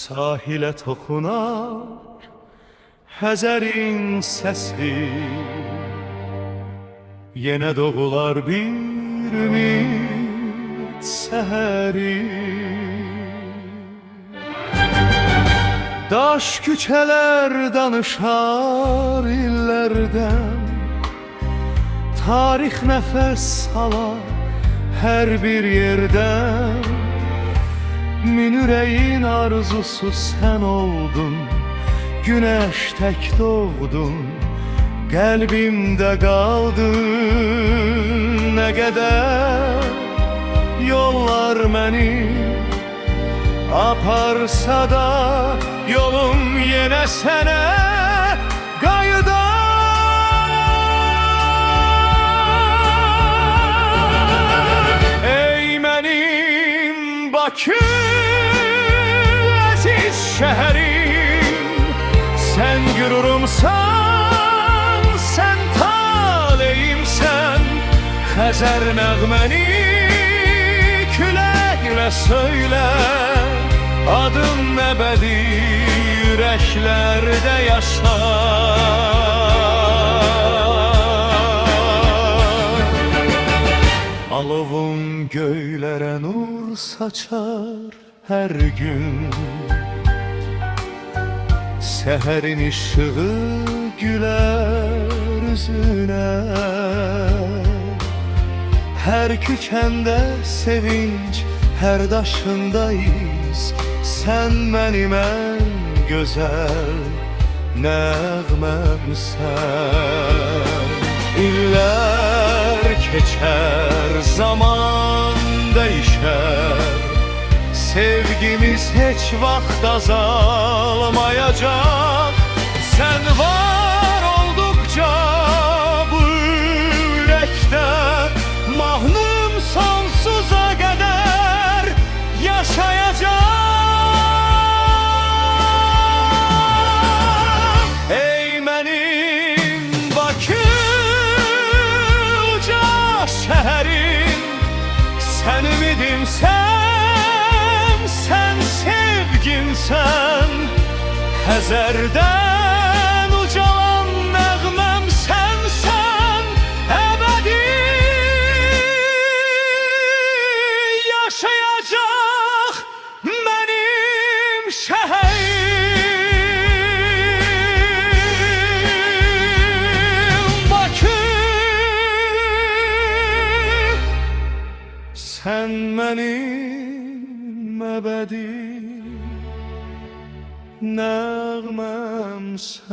Sahile toxunar Həzərin səsi, yenə doğular bir ümid səhəri. Daş küçələr danışar illərdən, tarix nəfəs salar hər bir yerdən. Min ürəyin arzusu sən oldun, güneş tək doğdun, qəlbimdə qaldın. Nə qədər yollar məni aparsa da, yolum yenə sənə qayıdar. Ey mənim Bakı, əziz şəhərim, sen gürurumsan, sen taleyimsen. Xəzər nəğməni küləklə söylə, adın əbədi ürəklərdə yaşar. Alovun göylərə nur saçar hər gün, səhərin işığı gülər üzünə. Hər küçəndə sevinç, hər daşında iz, sən mənim ən gözəl nəğməmsən. İllər keçər, zaman dəyişər, sevgimiz heç vaxt azalmayacaq. Sen var oldukça bu ürəkdə, mahnım sonsuza qədər yaşayacaq. Ey mənim Bakı, uca şəhərim, sən ümidimsən, sen sevgimsən. Xəzərdən ucalan nəğməm sənsən, əbədi yaşayacaq mənim şəhərim. Bakı, sən mənim əbədi nəğməmsən.